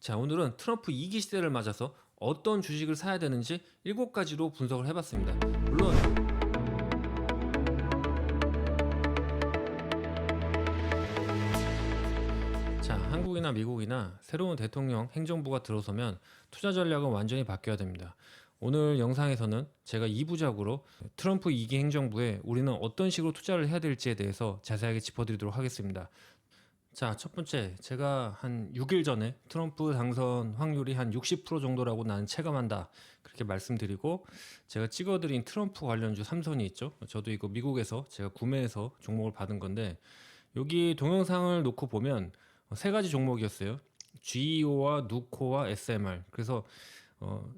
자, 오늘은 트럼프 2기 시대를 맞아서 어떤 주식을 사야 되는지 7가지로 분석을 해봤습니다. 물론 자, 한국이나 미국이나 새로운 대통령 행정부가 들어서면 투자 전략은 완전히 바뀌어야 됩니다. 오늘 영상에서는 제가 2부작으로 트럼프 2기 행정부에 우리는 어떤 식으로 투자를 해야 될지에 대해서 자세하게 짚어드리도록 하겠습니다. 자, 첫 번째, 제가 한 6일 전에 트럼프 당선 확률이 한 60% 정도라고 나는 체감한다, 그렇게 말씀드리고, 제가 찍어드린 트럼프 관련주 3선이 있죠. 저도 이거 미국에서 제가 구매해서 종목을 받은 건데, 여기 동영상을 놓고 보면 세 가지 종목이었어요. GEO와 누코와 SMR. 그래서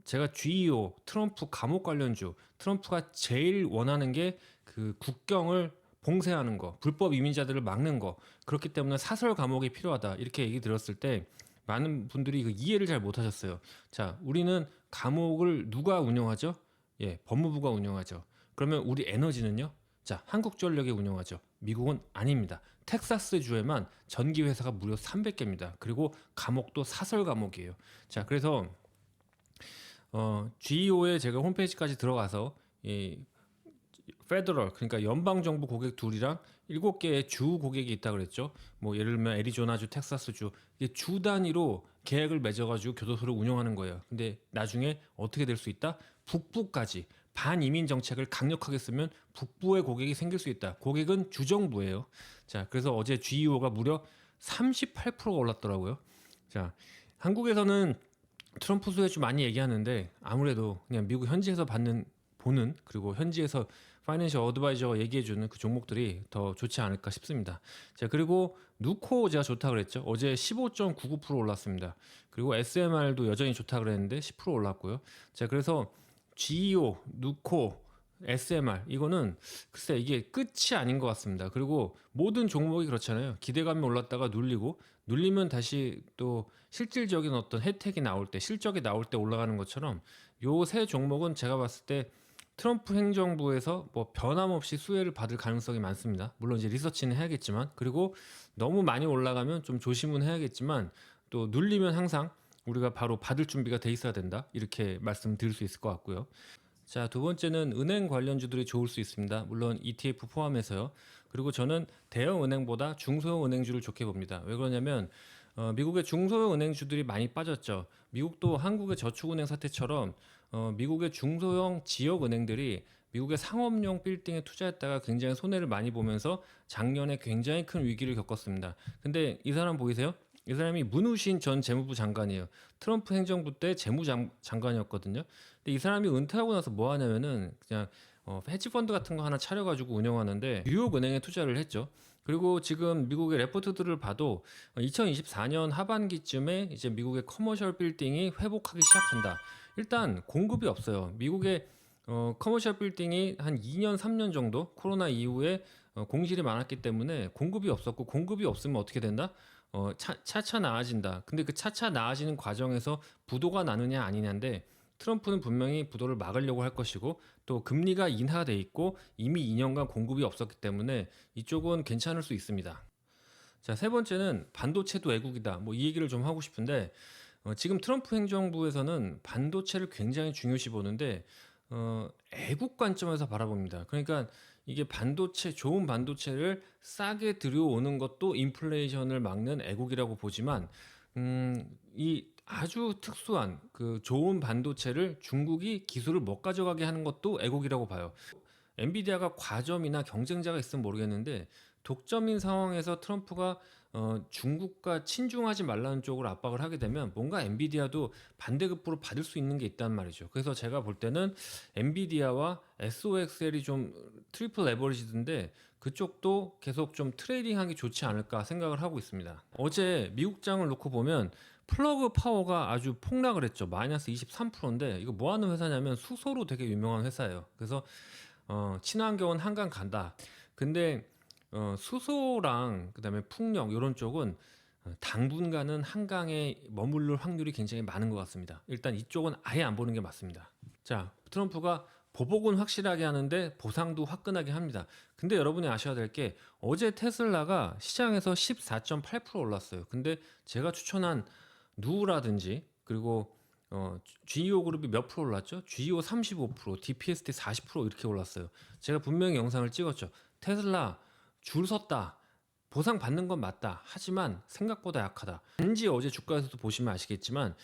제가 GEO, 트럼프 감옥 관련주, 트럼프가 제일 원하는 게 그 국경을 봉쇄하는 거, 불법 이민자들을 막는 거, 그렇기 때문에 사설 감옥이 필요하다, 이렇게 얘기 들었을 때 많은 분들이 그 이해를 잘 못하셨어요. 자, 우리는 감옥을 누가 운영하죠? 예, 법무부가 운영하죠. 그러면 우리 에너지는요? 자, 한국전력이 운영하죠. 미국은 아닙니다. 텍사스주에만 전기회사가 무려 300개입니다. 그리고 감옥도 사설 감옥이에요. 자, 그래서 GEO에 제가 홈페이지까지 들어가서 이 페더럴, 그러니까 연방정부 고객 둘이랑 7개의 주 고객이 있다 그랬죠. 뭐 예를 들면 애리조나주, 텍사스주, 이게 주 단위로 계약을 맺어가지고 교도소를 운영하는 거예요. 근데 나중에 어떻게 될 수 있다? 북부까지 반이민 정책을 강력하게 쓰면 북부의 고객이 생길 수 있다. 고객은 주정부예요. 자, 그래서 어제 GEO가 무려 38%가 올랐더라고요. 자, 한국에서는 트럼프 수혜주 많이 얘기하는데 아무래도 그냥 미국 현지에서 보는, 그리고 현지에서 파이낸셜 어드바이저가 얘기해주는 그 종목들이 더 좋지 않을까 싶습니다. 자, 그리고 누코 제가 좋다 그랬죠. 어제 15.99% 올랐습니다. 그리고 SMR도 여전히 좋다 그랬는데 10% 올랐고요. 자, 그래서 GEO, 누코, SMR, 이거는 글쎄 이게 끝이 아닌 것 같습니다. 그리고 모든 종목이 그렇잖아요. 기대감이 올랐다가 눌리면 다시 또 실질적인 어떤 혜택이 나올 때, 실적이 나올 때 올라가는 것처럼 요 세 종목은 제가 봤을 때 트럼프 행정부에서 뭐 변함없이 수혜를 받을 가능성이 많습니다. 물론 이제 리서치는 해야겠지만, 그리고 너무 많이 올라가면 좀 조심은 해야겠지만, 또 눌리면 항상 우리가 바로 받을 준비가 돼 있어야 된다, 이렇게 말씀드릴 수 있을 것 같고요. 자, 두 번째는 은행 관련주들이 좋을 수 있습니다. 물론 ETF 포함해서요. 그리고 저는 대형 은행보다 중소형 은행주를 좋게 봅니다. 왜 그러냐면 미국의 중소형 은행주들이 많이 빠졌죠. 미국도 한국의 저축은행 사태처럼 미국의 중소형 지역 은행들이 미국의 상업용 빌딩에 투자했다가 굉장히 손해를 많이 보면서 작년에 굉장히 큰 위기를 겪었습니다. 근데 이 사람 보이세요? 이 사람이 문우신 전 재무부 장관이에요. 트럼프 행정부 때 재무장관이었거든요. 근데 이 사람이 은퇴하고 나서 뭐 하냐면은 그냥 헤지펀드 같은 거 하나 차려가지고 운영하는데 뉴욕 은행에 투자를 했죠. 그리고 지금 미국의 레포트들을 봐도 2024년 하반기쯤에 이제 미국의 커머셜 빌딩이 회복하기 시작한다. 일단 공급이 없어요. 미국의 커머셜 빌딩이 한 2년, 3년 정도 코로나 이후에 공실이 많았기 때문에 공급이 없었고, 공급이 없으면 어떻게 된다? 차차 나아진다. 근데 그 차차 나아지는 과정에서 부도가 나느냐 아니냐인데, 트럼프는 분명히 부도를 막으려고 할 것이고, 또 금리가 인하돼 있고 이미 2년간 공급이 없었기 때문에 이쪽은 괜찮을 수 있습니다. 자, 세 번째는 반도체도 애국이다. 뭐 이 얘기를 좀 하고 싶은데, 지금 트럼프 행정부에서는 반도체를 굉장히 중요시 보는데 애국 관점에서 바라봅니다. 그러니까 이게 반도체, 좋은 반도체를 싸게 들여오는 것도 인플레이션을 막는 애국이라고 보지만, 이 아주 특수한 그 좋은 반도체를 중국이 기술을 못 가져가게 하는 것도 애국이라고 봐요. 엔비디아가 과점이나 경쟁자가 있으면 모르겠는데, 독점인 상황에서 트럼프가 중국과 친중하지 말라는 쪽으로 압박을 하게 되면 뭔가 엔비디아도 반대급부로 받을 수 있는 게 있단 말이죠. 그래서 제가 볼 때는 엔비디아와 SOXL이 좀 트리플 레버리지인데, 그쪽도 계속 좀 트레이딩하기 좋지 않을까 생각을 하고 있습니다. 어제 미국장을 놓고 보면 플러그 파워가 아주 폭락을 했죠. 마이너스 23%인데 이거 뭐 하는 회사냐면 수소로 되게 유명한 회사예요. 그래서 친환경은 한강 간다. 근데 수소랑 그다음에 풍력 이런 쪽은 당분간은 한강에 머무를 확률이 굉장히 많은 것 같습니다. 일단 이쪽은 아예 안 보는 게 맞습니다. 자, 트럼프가 보복은 확실하게 하는데 보상도 화끈하게 합니다. 근데 여러분이 아셔야 될 게, 어제 테슬라가 시장에서 14.8% 올랐어요. 근데 제가 추천한 누라든지 그리고 GEO 그룹이 몇 프로 올랐죠? GEO 35%, DPST 40% 이렇게 올랐어요. 제가 분명히 영상을 찍었죠. 테슬라 줄 섰다. 보상 받는 건 맞다. 하지만 생각보다 약하다. 단지 어제 주가에서도 보시면 아시겠지만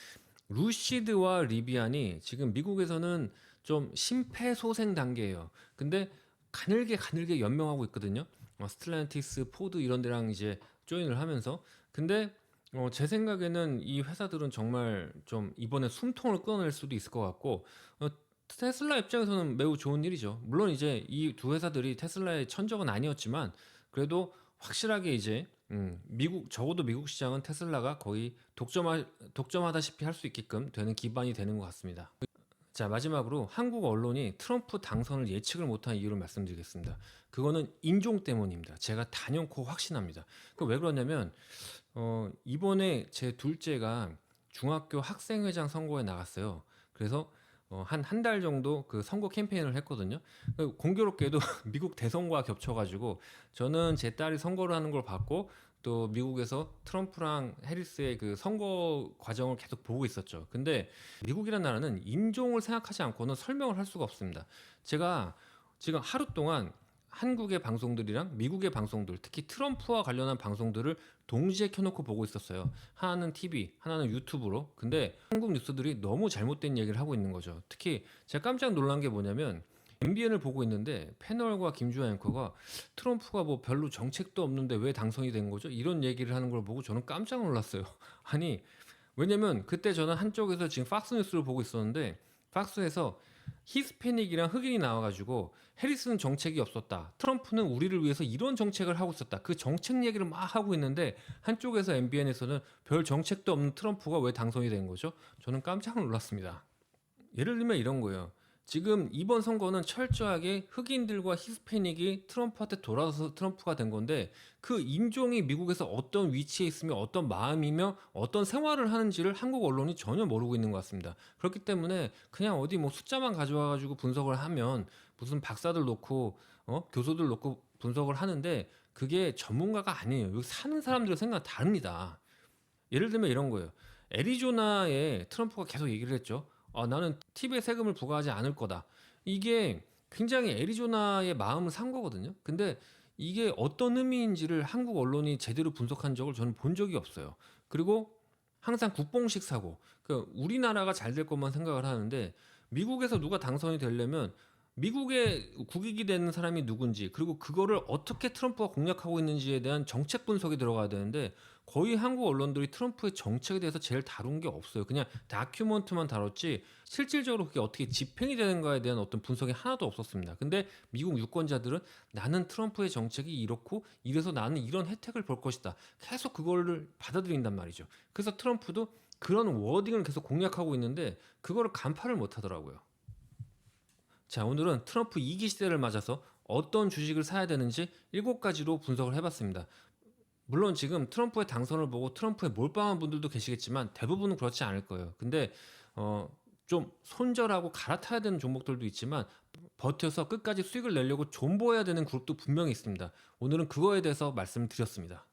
루시드와 리비안이 지금 미국에서는 좀 심폐소생 단계예요. 근데 가늘게 연명하고 있거든요. 스텔란티스, 포드 이런 데랑 이제 조인을 하면서. 근데 제 생각에는 이 회사들은 정말 좀 이번에 숨통을 끊어낼 수도 있을 것 같고, 테슬라 입장에서는 매우 좋은 일이죠. 물론 이제 이 두 회사들이 테슬라의 천적은 아니었지만 그래도 확실하게 이제 미국 적어도 미국 시장은 테슬라가 거의 독점하다시피 할 수 있게끔 되는 기반이 되는 것 같습니다. 자, 마지막으로 한국 언론이 트럼프 당선을 예측을 못한 이유를 말씀드리겠습니다. 그거는 인종 때문입니다. 제가 단연코 확신합니다. 그 왜 그러냐면 이번에 제 둘째가 중학교 학생회장 선거에 나갔어요. 그래서 한 달 정도 그 선거 캠페인을 했거든요. 공교롭게도 미국 대선과 겹쳐가지고 저는 제 딸이 선거를 하는 걸 봤고 또 미국에서 트럼프랑 해리스의 그 선거 과정을 계속 보고 있었죠. 근데 미국이라는 나라는 인종을 생각하지 않고는 설명을 할 수가 없습니다. 제가 지금 하루 동안 한국의 방송들이랑 미국의 방송들, 특히 트럼프와 관련한 방송들을 동시에 켜놓고 보고 있었어요. 하나는 TV, 하나는 유튜브로. 근데 한국 뉴스들이 너무 잘못된 얘기를 하고 있는 거죠. 특히 제가 깜짝 놀란 게 뭐냐면 MBN을 보고 있는데 패널과 김주환 앵커가 트럼프가 뭐 별로 정책도 없는데 왜 당선이 된 거죠? 이런 얘기를 하는 걸 보고 저는 깜짝 놀랐어요. 아니, 왜냐면 그때 저는 한쪽에서 지금 팍스 뉴스를 보고 있었는데 팍스에서 히스패닉이랑 흑인이 나와가지고 해리스는 정책이 없었다. 트럼프는 우리를 위해서 이런 정책을 하고 있었다. 그 정책 얘기를 막 하고 있는데 한쪽에서 MBN에서는 별 정책도 없는 트럼프가 왜 당선이 된 거죠? 저는 깜짝 놀랐습니다. 예를 들면 이런 거예요. 지금 이번 선거는 철저하게 흑인들과 히스패닉이 트럼프한테 돌아서 트럼프가 된 건데 그 인종이 미국에서 어떤 위치에 있으며 어떤 마음이며 어떤 생활을 하는지를 한국 언론이 전혀 모르고 있는 것 같습니다. 그렇기 때문에 그냥 어디 뭐 숫자만 가져와 가지고 분석을 하면 무슨 박사들 놓고 교수들 놓고 분석을 하는데 그게 전문가가 아니에요. 여기 사는 사람들의 생각은 다릅니다. 예를 들면 이런 거예요. 애리조나에 트럼프가 계속 얘기를 했죠. 나는 팁에 세금을 부과하지 않을 거다. 이게 굉장히 애리조나의 마음을 산 거거든요. 근데 이게 어떤 의미인지를 한국 언론이 제대로 분석한 적을 저는 본 적이 없어요. 그리고 항상 국뽕식 사고, 그 우리나라가 잘 될 것만 생각을 하는데 미국에서 누가 당선이 되려면 미국의 국익이 되는 사람이 누군지 그리고 그거를 어떻게 트럼프가 공략하고 있는지에 대한 정책 분석이 들어가야 되는데 거의 한국 언론들이 트럼프의 정책에 대해서 제일 다룬 게 없어요. 그냥 다큐멘트만 다뤘지 실질적으로 그게 어떻게 집행이 되는가에 대한 어떤 분석이 하나도 없었습니다. 근데 미국 유권자들은 나는 트럼프의 정책이 이렇고 이래서 나는 이런 혜택을 볼 것이다. 계속 그거를 받아들인단 말이죠. 그래서 트럼프도 그런 워딩을 계속 공략하고 있는데 그거를 간파를 못 하더라고요. 자, 오늘은 트럼프 2기 시대를 맞아서 어떤 주식을 사야 되는지 7가지로 분석을 해봤습니다. 물론 지금 트럼프의 당선을 보고 트럼프에 몰빵한 분들도 계시겠지만 대부분은 그렇지 않을 거예요. 근데 좀 손절하고 갈아타야 되는 종목들도 있지만 버텨서 끝까지 수익을 내려고 존버해야 되는 그룹도 분명히 있습니다. 오늘은 그거에 대해서 말씀을 드렸습니다.